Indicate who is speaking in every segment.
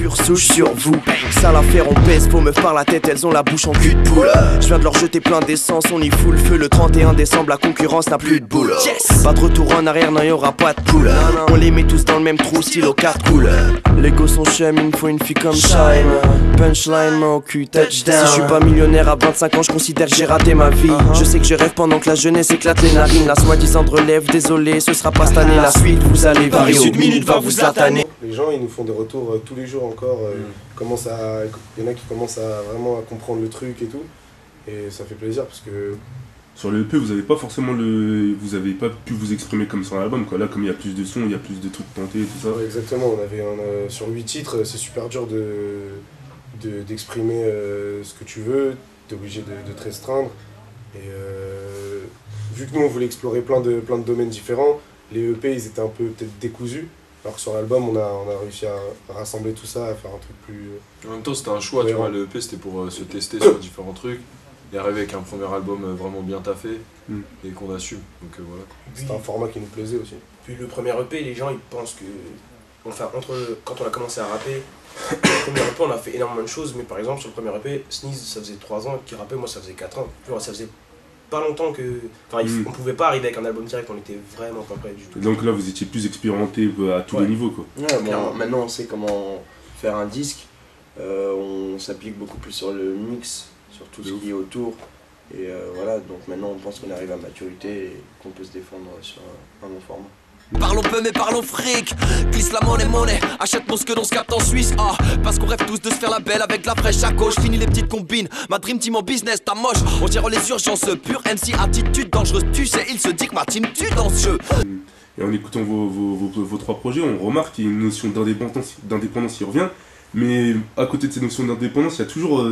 Speaker 1: pure souche sur vous. Ça l'affaire, on pèse, faut me par la tête, elles ont la bouche en cul de poule. Je viens de leur jeter plein d'essence, on y fout le feu. Le 31 décembre, la concurrence n'a plus de boule. Yes. Pas de retour en arrière, non y'aura pas de poule. On les met tous dans le même trou, stylo 4 cool. Les gosses sont chum, il me faut une fille comme Shine. Punchline, main au cul, touchdown. Si je suis pas millionnaire à 25 ans, je considère que j'ai raté ma vie. Je sais que je rêve pendant que la jeunesse éclate les narines. La soi-disant relève, désolé, ce sera pas cette année. La suite, vous allez voir, une minute va vous lataner.
Speaker 2: Les gens, ils nous font des retours tous les jours encore. Il y en a qui commencent à vraiment à comprendre le truc et tout. Et ça fait plaisir parce que...
Speaker 3: Sur le EP, vous avez pas forcément vous avez pas pu vous exprimer comme sur l'album, quoi. Là, comme il y a plus de sons, il y a plus de trucs tentés et tout ça.
Speaker 2: Ouais, exactement. Sur 8 titres, c'est super dur d'exprimer ce que tu veux. T'es obligé de te restreindre. Et vu que nous, on voulait explorer plein de domaines différents, les EP, ils étaient un peu peut-être décousus. Alors que sur l'album, on a réussi à rassembler tout ça, à faire un truc plus...
Speaker 4: En même temps, c'était un choix, tu vois, le EP, c'était pour se tester sur différents trucs. Et arriver avec un premier album vraiment bien taffé et qu'on assume, donc voilà.
Speaker 2: C'était un format qui nous plaisait aussi.
Speaker 5: Puis le premier EP, les gens ils pensent que... Enfin, quand on a commencé à rapper, le premier EP on a fait énormément de choses, mais par exemple sur le premier EP, Sneeze ça faisait 3 ans qu'il rappait, moi ça faisait 4 ans. Genre, ça faisait pas longtemps que... Enfin, on pouvait pas arriver avec un album direct, on était vraiment pas prêts du tout.
Speaker 3: Donc là vous étiez plus expérimenté à tous les niveaux, quoi.
Speaker 6: Ouais, bon, maintenant on sait comment faire un disque, on s'applique beaucoup plus sur le mix, sur tout ce qui est autour. Et voilà, donc maintenant on pense qu'on arrive à maturité et qu'on peut se défendre sur un bon format.
Speaker 1: Parlons peu mais parlons fric. Glisse la monnaie, achète mon que l'on se capte en Suisse. Parce qu'on rêve tous de se faire la belle avec la fraîche à gauche. Fini les petites combines, ma dream team en business, ta moche. On gère les urgences pure, MC attitude dangereuse. Tu sais, il se dit que ma team tue dans ce jeu.
Speaker 3: Et en écoutant vos 3 projets, on remarque qu'il y a une notion d'indépendance qui revient. Mais à côté de ces notions d'indépendance, il y a toujours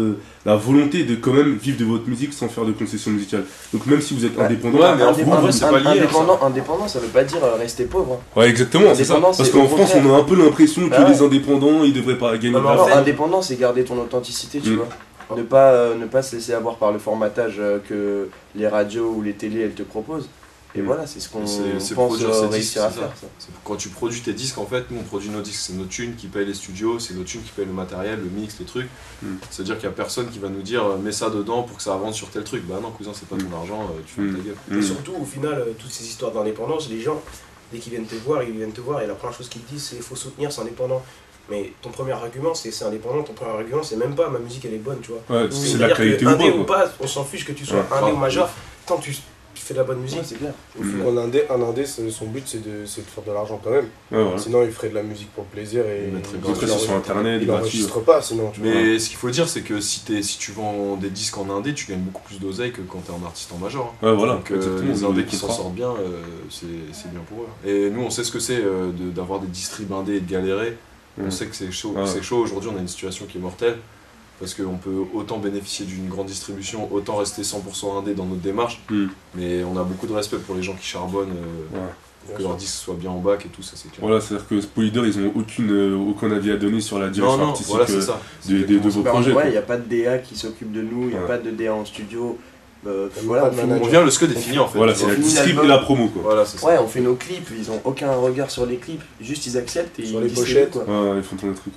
Speaker 3: la volonté de quand même vivre de votre musique sans faire de concessions musicales. Donc même si vous êtes indépendant,
Speaker 6: indépendant, ça veut pas dire rester pauvre.
Speaker 3: Ouais, exactement, c'est ça. Parce qu'en France, on a un peu l'impression que les indépendants, ils devraient pas gagner.
Speaker 6: Non, indépendant, c'est garder ton authenticité, tu vois. Ne pas se laisser avoir par le formatage que les radios ou les télés elles te proposent. Et voilà, c'est ce qu'on pense réussir à faire.
Speaker 4: Quand tu produis tes disques, en fait, nous on produit nos disques, c'est nos thunes qui payent les studios, c'est nos thunes qui payent le matériel, le mix, les trucs. C'est-à-dire qu'il n'y a personne qui va nous dire mets ça dedans pour que ça avance sur tel truc. Bah non, cousin, c'est pas ton argent, tu fais ta gueule.
Speaker 5: Et surtout, au final, toutes ces histoires d'indépendance, les gens, dès qu'ils viennent te voir, et la première chose qu'ils disent, c'est qu'il faut soutenir, c'est indépendant. Mais ton premier argument, c'est indépendant, ton premier argument, c'est même pas ma musique elle est bonne, tu vois.
Speaker 3: Ouais, c'est la qualité
Speaker 5: ou pas, on s'en fiche que tu sois indé ou major, tant que tu fais de la bonne musique, c'est bien.
Speaker 2: Un indé, son but c'est de faire de l'argent quand même. Sinon il ferait de la musique pour le plaisir et
Speaker 3: il sur internet,
Speaker 2: il n'enregistre pas sinon.
Speaker 4: Mais ce qu'il faut dire c'est que si tu vends des disques en indé, tu gagnes beaucoup plus d'oseille que quand tu es un artiste en major.
Speaker 3: Ouais, voilà.
Speaker 4: Donc les indés qui s'en sortent bien, c'est bien pour eux. Et nous on sait ce que c'est d'avoir des distribs indés et de galérer. On sait que c'est chaud. C'est chaud. Aujourd'hui on a une situation qui est mortelle. Parce qu'on peut autant bénéficier d'une grande distribution, autant rester 100% indé dans notre démarche. Mais on a beaucoup de respect pour les gens qui charbonnent pour que leur disque soit bien en bac et tout, ça c'est clair.
Speaker 3: Voilà, c'est-à-dire que Polyder, ils n'ont aucun avis à donner sur la direction artistique de vos projets.
Speaker 6: Il n'y a pas de DA qui s'occupe de nous, il n'y a pas de DA en studio.
Speaker 4: Voilà, on vient le définir en fait.
Speaker 3: Voilà, c'est la distrib et la promo quoi.
Speaker 4: Voilà, c'est ça.
Speaker 6: Ouais, on fait nos clips, ils ont aucun regard sur les clips, juste ils acceptent et
Speaker 2: sur
Speaker 6: ils
Speaker 2: les pochettes
Speaker 6: quoi.
Speaker 3: Ouais, ils font tourner le truc.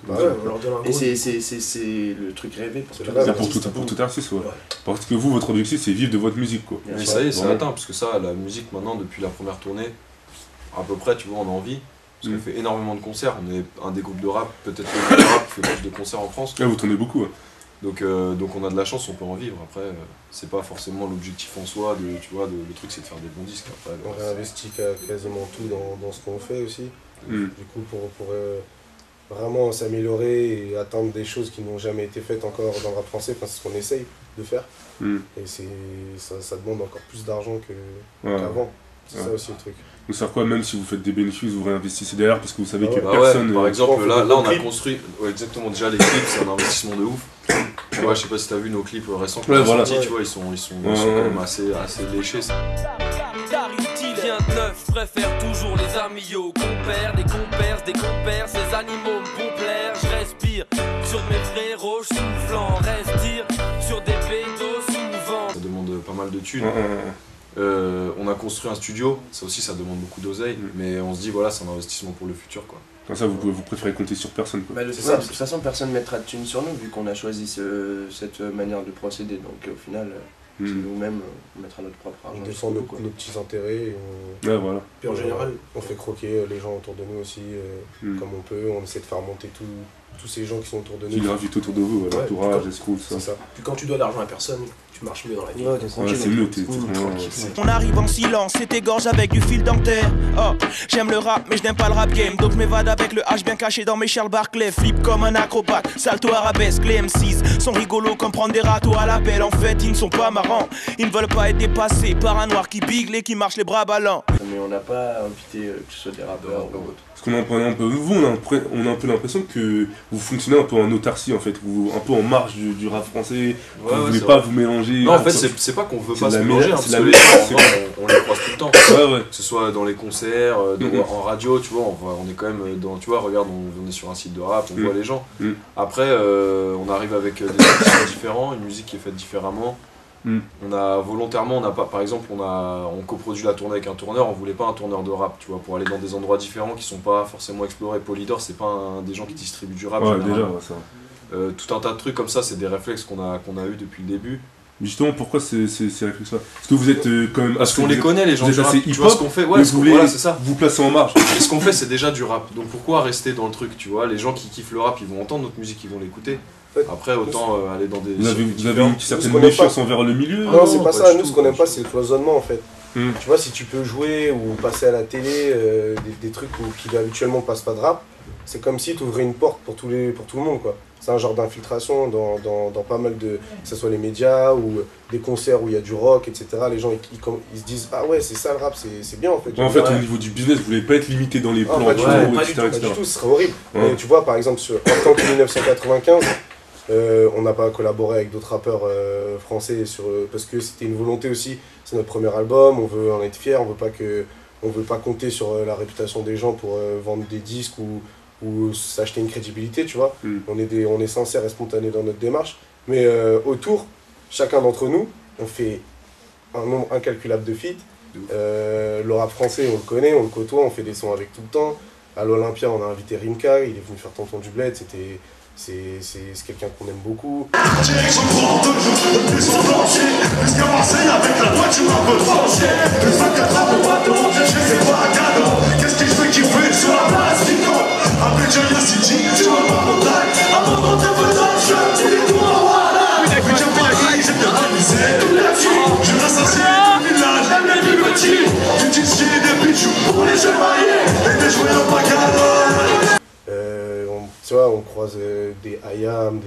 Speaker 6: Et c'est le truc rêvé
Speaker 3: pour tout artiste, ouais. Parce que vous, votre objectif c'est vivre de votre musique quoi.
Speaker 4: Mais ça y est, c'est atteint, parce que ça, la musique maintenant, depuis la première tournée, à peu près, tu vois, on a envie. Parce qu'on fait énormément de concerts, on est un des groupes de rap, peut-être le groupe de rap qui fait plus de concerts en France.
Speaker 3: Ouais, vous tournez beaucoup, ouais.
Speaker 4: Donc on a de la chance, on peut en vivre. Après, c'est pas forcément l'objectif en soi. Tu vois, le truc c'est de faire des bons disques. Après,
Speaker 2: on réinvestit quasiment tout dans ce qu'on fait aussi. Du coup, pour vraiment s'améliorer et atteindre des choses qui n'ont jamais été faites encore dans le rap français, c'est ce qu'on essaye de faire. Et ça demande encore plus d'argent qu'avant. C'est ça aussi le truc.
Speaker 3: Donc ça veut dire quoi, même si vous faites des bénéfices, vous réinvestissez derrière parce que vous savez que personne...
Speaker 4: par exemple, là on a construit, exactement, déjà les clips, c'est un investissement de ouf. Tu vois, je sais pas si t'as vu nos clips récents qu'on a sortis, tu vois, ils sont quand même assez léchés.
Speaker 7: Rien de neuf, je préfère toujours les amis, yo. Des compères, ces animaux me font plaire. Je respire sur mes frérots, soufflant, reste dire sur des pédos souvent.
Speaker 4: Ça demande pas mal de thunes. On a construit un studio, ça aussi ça demande beaucoup d'oseille, mais on se dit voilà, c'est un investissement pour le futur quoi.
Speaker 3: Comme ça, vous préférez compter sur personne quoi.
Speaker 6: C'est ça, de toute façon personne ne mettra de thunes sur nous vu qu'on a choisi cette manière de procéder, donc au final c'est nous-mêmes on mettra notre propre argent.
Speaker 2: On défend nos petits intérêts et
Speaker 3: ouais, voilà.
Speaker 5: Puis en général,
Speaker 2: on fait croquer les gens autour de nous aussi comme on peut, on essaie de faire monter tous ces gens qui sont autour de nous.
Speaker 3: Qui gravitent autour de vous, l'entourage, les schools, ça.
Speaker 2: C'est ça.
Speaker 5: Puis quand tu dois de l'argent à personne, tu marches mieux dans la vie.
Speaker 3: Ouais, c'est mieux, t'es tranquille.
Speaker 8: On arrive en silence, c'est égorge avec du fil dentaire. Oh, j'aime le rap, mais je n'aime pas le rap game. Donc je m'évade avec le H bien caché dans mes Charles Barclay. Flip comme un acrobate, salto arabesque. Les M6 sont rigolos comme prendre des râteaux à la pelle. En fait, ils ne sont pas marrants. Ils ne veulent pas être dépassés par un noir qui bigle et qui marche les bras ballants.
Speaker 6: Mais on n'a pas invité que ce soit des rappeurs ou autre.
Speaker 3: Parce qu'on a un peu, vous, on a un peu l'impression que vous fonctionnez un peu en autarcie en fait, un peu en marge du rap français, vous voulez pas vous mélanger.
Speaker 4: Non, en fait, c'est pas qu'on veut pas se mélanger, parce que les gens, on les croise tout le temps. Que ce soit dans les concerts, en radio, tu vois, on est quand même dans, tu vois, regarde, on est sur un site de rap, on voit les gens. Après, on arrive avec des artistes différents, une musique qui est faite différemment. On a volontairement, par exemple, on coproduit la tournée avec un tourneur, on voulait pas un tourneur de rap, tu vois, pour aller dans des endroits différents qui sont pas forcément explorés. Polydor, c'est pas des gens qui distribuent du rap.
Speaker 3: Déjà, ça.
Speaker 4: Tout un tas de trucs comme ça, c'est des réflexes qu'on a eu depuis le début.
Speaker 3: Mais justement, pourquoi ces réflexes-là? Parce que vous êtes quand même
Speaker 4: parce qu'on les connaît, les gens du rap.
Speaker 3: Tu
Speaker 4: vois ce qu'on fait,
Speaker 3: voilà,
Speaker 4: c'est ça.
Speaker 3: Vous placez en marge.
Speaker 4: Et ce qu'on fait, c'est déjà du rap. Donc pourquoi rester dans le truc, tu vois? Les gens qui kiffent le rap, ils vont entendre notre musique, ils vont l'écouter. Après, autant aller dans des...
Speaker 3: Vous avez une certaine méfiance envers le milieu?
Speaker 2: Non, c'est pas ça. Nous, ce qu'on aime pas, c'est le cloisonnement, en fait. Tu vois, si tu peux jouer ou passer à la télé des trucs qui habituellement passent pas de rap, c'est comme si tu ouvrais une porte pour tout le monde, quoi. C'est un genre d'infiltration dans pas mal de... que ce soit les médias ou des concerts où il y a du rock, etc. Les gens, ils se disent « Ah ouais, c'est ça le rap, c'est bien, en fait. »
Speaker 3: En fait, au niveau du business, vous voulez pas être limité dans les plans,
Speaker 2: etc. Pas du tout, ce serait horrible. Mais tu vois, par exemple, en tant que 1995... on n'a pas collaboré avec d'autres rappeurs français parce que c'était une volonté aussi, c'est notre premier album, on veut en être fier, on veut pas compter sur la réputation des gens pour vendre des disques ou s'acheter une crédibilité, tu vois. On est sincère et spontané dans notre démarche, mais autour, chacun d'entre nous, on fait un nombre incalculable de feats. Le rap français, on le connaît, on le côtoie, on fait des sons avec tout le temps. À l'Olympia, on a invité Rimka, il est venu faire Tonton du Bled, c'est quelqu'un qu'on aime beaucoup. Tu vois, on croise des IAM,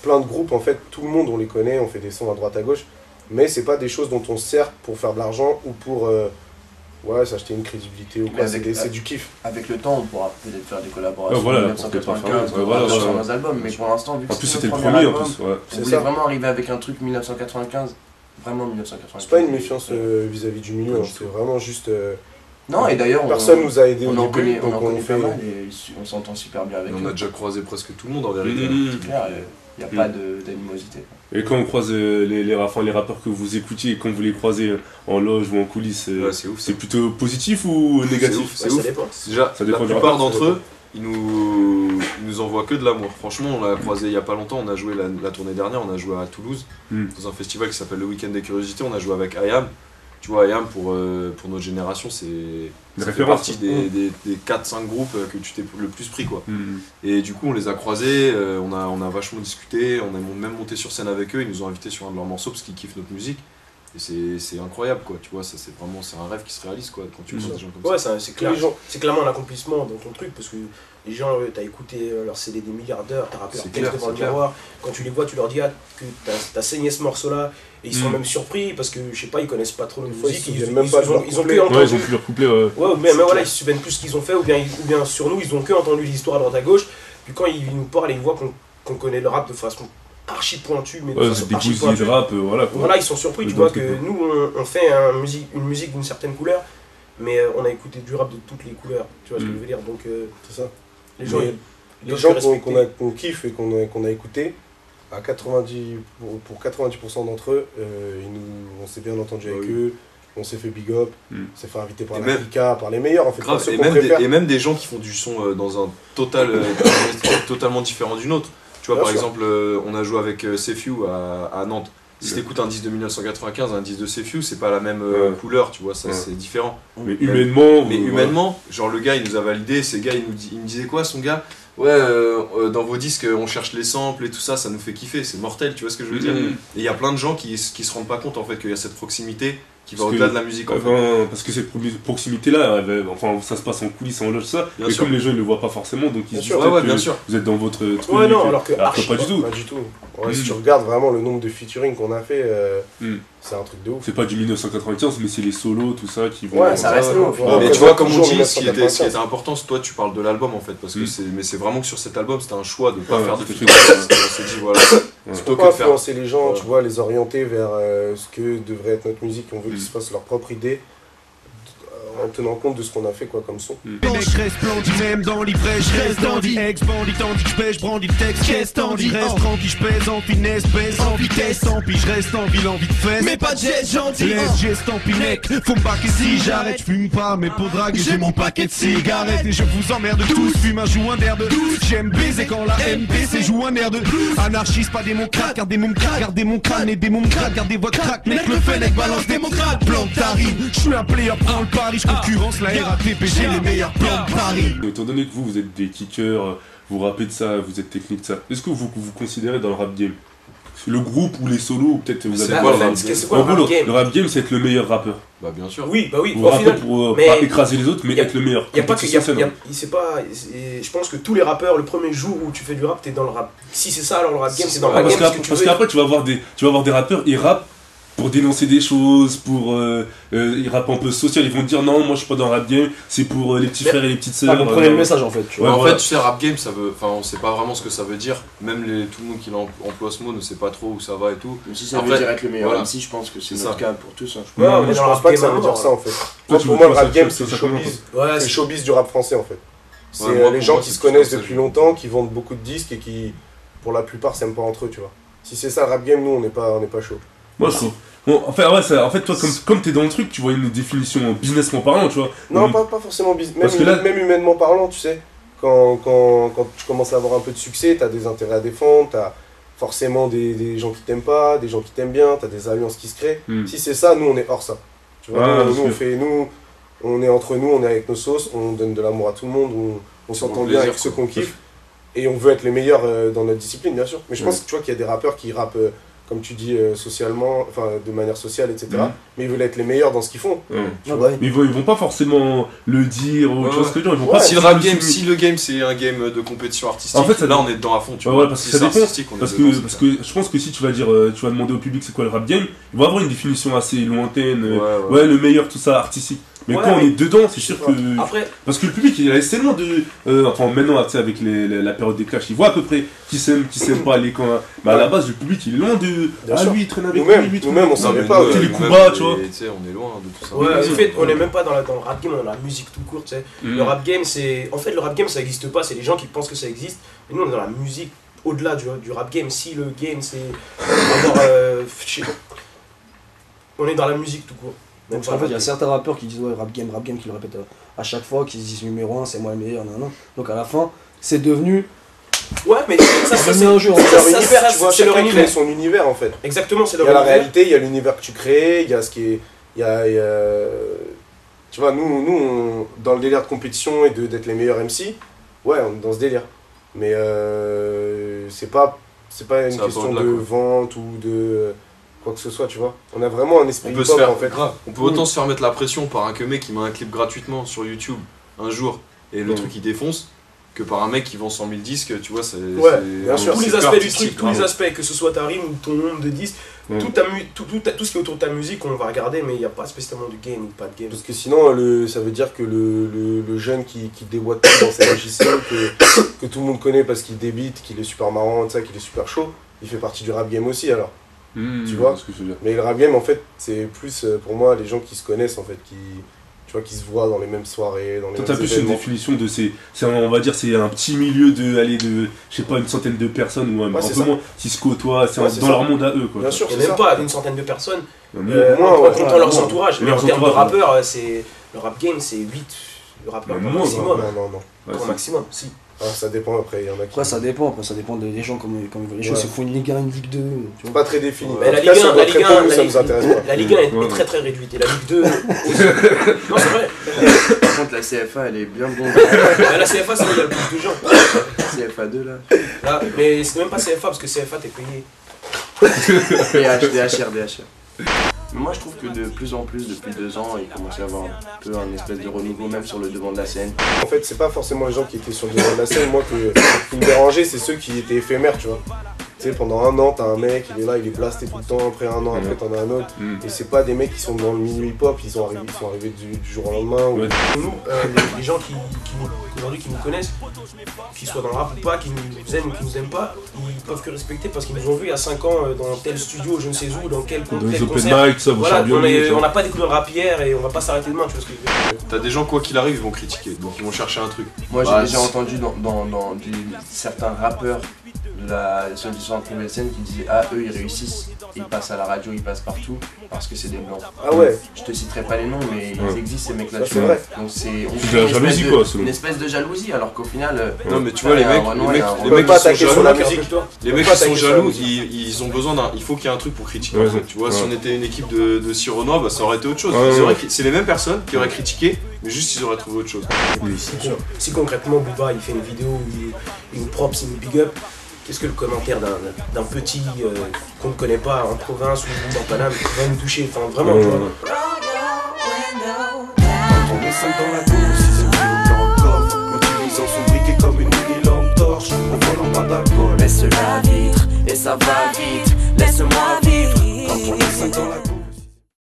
Speaker 2: plein de groupes, en fait, tout le monde on les connaît, on fait des sons à droite à gauche, mais c'est pas des choses dont on se sert pour faire de l'argent ou pour s'acheter une crédibilité ou quoi, c'est du kiff.
Speaker 6: Avec le temps, on pourra peut-être faire des collaborations
Speaker 3: voilà,
Speaker 6: 1995 sur nos albums, mais pour l'instant, vu que
Speaker 3: c'était le premier album,
Speaker 6: on voulait vraiment arriver avec un truc 1995, vraiment 1995.
Speaker 2: C'est pas une méfiance vis-à-vis du milieu, c'est vraiment juste...
Speaker 6: Non, et d'ailleurs,
Speaker 2: personne nous a aidé
Speaker 6: on
Speaker 2: au
Speaker 6: en
Speaker 2: début,
Speaker 6: connaît,
Speaker 2: donc
Speaker 6: on fait mal et on s'entend super bien avec eux.
Speaker 4: On a déjà croisé presque tout le monde en vérité.
Speaker 6: C'est clair, il n'y a pas d'animosité.
Speaker 3: Et quand on croise les rappeurs que vous écoutiez et quand vous les croisez en loge ou en coulisses, c'est plutôt positif ou négatif?
Speaker 4: C'est ouf. Déjà, la plupart d'entre eux, ils nous envoient que de l'amour. Franchement, on l'a croisé il n'y a pas longtemps, on a joué la tournée dernière, on a joué à Toulouse, dans un festival qui s'appelle le Week-end des Curiosités, on a joué avec IAM. Tu vois, IAM, pour notre génération, ça fait partie des 4-5 groupes que tu t'es le plus pris, quoi. Et du coup, on les a croisés, on a vachement discuté, on a même monté sur scène avec eux, ils nous ont invités sur un de leurs morceaux parce qu'ils kiffent notre musique. Et c'est incroyable, quoi, tu vois, ça c'est un rêve qui se réalise, quoi, quand tu vois des gens comme ça.
Speaker 5: Ouais, c'est clairement un accomplissement dans ton truc, parce que les gens, t'as écouté leur CD des milliards d'heures, t'as rappelé leur texte devant le miroir, quand tu les vois, tu leur dis que t'as saigné ce morceau-là, et ils sont même surpris, parce que, je sais pas, ils connaissent pas trop notre musique, ils ont que entendu...
Speaker 3: Ouais, ils ont pu leur coupler,
Speaker 5: mais voilà, ils se souviennent plus ce qu'ils ont fait, ou bien sur nous, ils ont que entendu l'histoire à droite à gauche, puis quand ils nous parlent et ils voient qu'on connaît le rap de façon archi pointu, mais de façon archi pointue.
Speaker 3: De rap, voilà, quoi.
Speaker 5: Voilà, ils sont surpris, tu vois, que nous, on fait une musique d'une certaine couleur, mais on a écouté du rap de toutes les couleurs, tu vois ce que je veux dire, donc
Speaker 2: c'est ça.
Speaker 5: Les
Speaker 2: gens qu'on kiffe et qu'on a écouté, pour 90% d'entre eux, on s'est bien entendu avec eux, on s'est fait big up, on s'est fait inviter par l'Africa, par les meilleurs en fait.
Speaker 4: Grave, et même des gens qui font du son dans un totalement différent d'une autre. Tu vois, par exemple, on a joué avec Sefiu à Nantes. Si t'écoutes un disque de 1995, un disque de Sefiu, c'est pas la même couleur, tu vois, ça c'est différent.
Speaker 3: Mais humainement,
Speaker 4: genre le gars il nous a validé, ces gars il me disait quoi son gars? Ouais, dans vos disques on cherche les samples et tout ça, ça nous fait kiffer, c'est mortel, tu vois ce que je veux dire? Et il y a plein de gens qui se rendent pas compte en fait qu'il y a cette proximité qui va au-delà de la musique en fait.
Speaker 3: Parce que cette proximité-là, enfin ça se passe en coulisses, en loge, ça, mais comme les gens ils le voient pas forcément, donc ils se disent que vous êtes dans votre truc.
Speaker 5: Ouais, non, alors que
Speaker 2: pas du tout. Pas du tout. Ouais, si tu regardes vraiment le nombre de featuring qu'on a fait, c'est un truc de ouf.
Speaker 3: C'est pas du 1995, mais c'est les solos, tout ça qui vont.
Speaker 6: Ouais, ça reste ouf.
Speaker 4: Mais tu vois, comme on dit, ce qui était important, toi tu parles de l'album en fait, parce que c'est vraiment que sur cet album c'était un choix de pas faire de featuring. On s'est dit voilà.
Speaker 2: Plutôt que de influencer les gens, tu vois, les orienter vers ce que devrait être notre musique, on veut qu'ils se fassent leur propre idée en tenant compte de ce qu'on a fait quoi comme son.
Speaker 9: Je reste splendide, même dans l'ivresse, je reste dandy. Ex-bandit, tandis que je pêche, brandis le texte, qu'est-ce t'en dis? Reste tranquille, je pèse en finesse, baisse en vitesse. Tant pis, je reste en ville, envie de fesses. Mais pas de geste gentil, laisse geste en pinec. Faut me baquer si j'arrête, je fume pas, mais pour draguer, j'ai mon paquet de cigarettes. Et je vous emmerde tous, fume un joint d'air de douce. J'aime baiser quand la MPC joue un air de anarchiste, pas démocrate, gardez mon crâne, gardez mon crâne et des mon crâne, gardez votre crack, mec le Fennec balance démocrate. Plan de tarine, je suis un player, prends le pari. Concurrence, la RATP, j'ai les meilleurs plans de Paris.
Speaker 3: Étant donné que vous êtes des kickers, vous rappez de ça, vous êtes technique de ça, est-ce que vous considérez dans le rap game le groupe ou les solos, ou peut-être vous avez
Speaker 5: quoi le rap game?
Speaker 3: Le rap game, c'est être le meilleur rappeur.
Speaker 4: Bah bien sûr.
Speaker 5: Oui, bah oui.
Speaker 3: Vous rappez pour pas écraser les autres, mais être le meilleur.
Speaker 5: Je pense que tous les rappeurs, le premier jour où tu fais du rap, t'es dans le rap. Si c'est ça, alors le rap game, c'est dans le rap game.
Speaker 3: Parce qu'après, tu vas avoir des rappeurs, ils rappent pour dénoncer des choses, pour ils rappent un peu social, ils vont dire non, moi je suis pas dans le rap game, c'est pour les petits frères et les petites sœurs.
Speaker 6: Vous prenez le message en fait.
Speaker 4: Tu vois. En fait, tu sais, rap game, ça veut, enfin, on sait pas vraiment ce que ça veut dire. Même tout le monde qui emploie ce mot ne sait pas trop où ça va et tout.
Speaker 6: Mais si ça veut dire être le meilleur, même si je pense que c'est notre cas pour tous.
Speaker 2: Mais je pense pas que ça veut dire ça en fait. Pour moi, le rap game, c'est le showbiz. C'est le showbiz du rap français en fait. C'est les gens qui se connaissent depuis longtemps, qui vendent beaucoup de disques et qui, pour la plupart, s'aiment pas entre eux, tu vois. Si c'est ça le rap game, nous on n'est pas chaud.
Speaker 3: Moi je trouve. Bon, en fait, toi, comme t'es dans le truc, tu vois une définition businessment parlant, tu vois.
Speaker 2: Non, pas forcément même humainement parlant, tu sais. Quand tu commences à avoir un peu de succès, t'as des intérêts à défendre, t'as forcément des gens qui t'aiment pas, des gens qui t'aiment bien, t'as des alliances qui se créent. Si c'est ça, nous on est hors ça. Tu vois, on est entre nous, on est avec nos sauces, on donne de l'amour à tout le monde, on s'entend bien avec ceux qu'on kiffe. Et on veut être les meilleurs dans notre discipline, bien sûr. Mais je pense que tu vois qu'il y a des rappeurs qui rappent, comme tu dis, socialement, enfin de manière sociale, etc. Mais ils veulent être les meilleurs dans ce qu'ils font.
Speaker 3: Mais ils vont pas forcément le dire ou autre chose que ils vont pas.
Speaker 4: Si le game c'est un game de compétition artistique, en fait, là on est dedans à fond, tu vois.
Speaker 3: Parce que ça dépend. Parce que je pense que si tu vas demander au public c'est quoi le rap game, ils vont avoir une définition assez lointaine. Le meilleur, tout ça, artistique. Mais quand on est dedans, c'est sûr que.
Speaker 5: Après...
Speaker 3: Parce que le public, il a tellement de. Enfin, maintenant, avec la période des clashs, il voit à peu près qui s'aime pas, les camps. Mais à la base, le public, il est loin de. Lui, il traîne avec lui.
Speaker 2: Nous-mêmes, on savait pas.
Speaker 3: Les coups bas, tu vois.
Speaker 4: On est loin de tout ça.
Speaker 5: Ouais, en fait, on est même pas dans le rap game, on est dans la musique tout court, tu sais. Le rap game, c'est. En fait, le rap game, ça existe pas, c'est les gens qui pensent que ça existe. Mais nous, on est dans la musique au-delà du rap game. Si le game, c'est. On est dans la musique tout court.
Speaker 6: Donc en fait, il y a certains rappeurs qui disent rap game, qui le répètent à chaque fois, qui se disent numéro 1, c'est moi le meilleur, non. Donc à la fin, c'est devenu.
Speaker 5: Ouais, mais ça c'est
Speaker 6: un jeu,
Speaker 2: c'est leur univers, tu vois, chacun crée son univers en fait.
Speaker 5: Exactement, c'est leur
Speaker 2: univers. Il y a la réalité, il y a l'univers que tu crées, il y a ce qui est. Tu vois, nous dans le délire de compétition et d'être les meilleurs MC, ouais, on est dans ce délire. Mais c'est pas une question de vente ou de. Quoi que ce soit, tu vois. On a vraiment un esprit hip-hop en fait.
Speaker 4: On peut autant se faire mettre la pression par un mec qui met un clip gratuitement sur YouTube un jour et le truc il défonce que par un mec qui vend 100 000 disques, tu vois.
Speaker 5: Bien sûr. Tous les aspects du truc, tous les aspects, que ce soit ta rime ou ton nombre de disques, tout ce qui est autour de ta musique, on va regarder, mais il n'y a pas spécialement de game ou pas de game.
Speaker 2: Parce que sinon, ça veut dire que le jeune qui déboîte tout dans ses logiciels, que tout le monde connaît parce qu'il débite, qu'il est super marrant, qu'il est super chaud, il fait partie du rap game aussi alors. Tu vois, mais le rap game en fait c'est plus pour moi les gens qui se connaissent en fait, qui vois, qui se voient dans les mêmes soirées, dans les
Speaker 3: Toi,
Speaker 2: mêmes
Speaker 3: t'as plus une
Speaker 2: événements.
Speaker 3: définition de on va dire, c'est un petit milieu je sais pas, une centaine de personnes ou un peu moins, qui se côtoient, dans leur monde à eux, quoi.
Speaker 2: Bien sûr,
Speaker 5: et même pas une centaine de personnes,
Speaker 2: moins,
Speaker 5: en comptant leurs entourages. Mais en termes de rappeurs, le rap game, c'est 8 rappeurs maximum.
Speaker 2: Non.
Speaker 5: Au maximum, si.
Speaker 2: Ah, ça dépend après, il y en a qui...
Speaker 10: Après ça dépend des gens comme ils veulent les choses, s'ils font une Ligue 1, une Ligue 2, tu vois.
Speaker 2: C'est pas très défini.
Speaker 5: Mais la Ligue 1, la Ligue 1 est très très réduite et la Ligue 2 aussi. Non, c'est vrai.
Speaker 6: Par contre la CFA elle est bien bonne.
Speaker 5: La CFA c'est là où il y a le plus de gens.
Speaker 6: CFA 2 là.
Speaker 5: Mais c'est même pas CFA parce que CFA t'es payé.
Speaker 6: DHR. Mais moi je trouve que de plus en plus, depuis 2 ans, il commence à y avoir un peu un espèce de renouveau même sur le devant de la scène.
Speaker 2: En fait, c'est pas forcément les gens qui étaient sur le devant de la scène, moi qui me dérangeait, c'est ceux qui étaient éphémères, tu vois. Tu sais, pendant 1 an, t'as un mec, il est là, il est blasté tout le temps, après 1 an, après t'en as un autre. Et c'est pas des mecs qui sont dans le milieu hip-hop, ils sont arrivés du jour au lendemain. Ou...
Speaker 5: Nous, les gens aujourd'hui qui nous connaissent, qu'ils soient dans le rap ou pas, qui nous aiment ou qui nous aiment pas, ils peuvent que respecter parce qu'ils nous ont vus il y a 5 ans dans tel studio, je ne sais où, dans quel concert. Voilà, on n'a pas découvert le rap hier et on va pas s'arrêter demain, tu vois ce que je veux dire.
Speaker 4: T'as des gens, quoi qu'il arrive, ils vont critiquer, donc ils vont chercher un truc.
Speaker 6: Moi j'ai déjà entendu dans certains rappeurs de la nouvelle scène qui disaient ah eux ils réussissent, ils passent à la radio, ils passent partout parce que c'est des blancs.
Speaker 2: Ah ouais.
Speaker 6: Je te citerai pas les noms mais ils existent ces mecs là.
Speaker 2: C'est vrai.
Speaker 6: Donc c'est une espèce de jalousie alors qu'au final.
Speaker 4: Non mais tu vois les mecs qui sont jaloux, ils ont besoin d'un. Il faut qu'il y ait un truc pour critiquer. Tu vois, si on était une équipe de Sironois, bah ça aurait été autre chose. C'est les mêmes personnes qui auraient critiqué, mais juste ils auraient trouvé autre chose.
Speaker 5: Si concrètement Booba il fait une vidéo où il nous props, il nous big up, qu'est-ce que le commentaire d'un petit qu'on ne connaît pas en province ou dans Paname va nous toucher, enfin vraiment tu vois.
Speaker 9: Quand on est 5 dans la course, c'est plus dans le coffre. Utilisant son briquet comme une mini-lampe torche. En volant pas d'alcool.
Speaker 7: Laisse la vitre et ça va vite. Laisse-moi vivre.
Speaker 9: Quand on est 5 dans la course.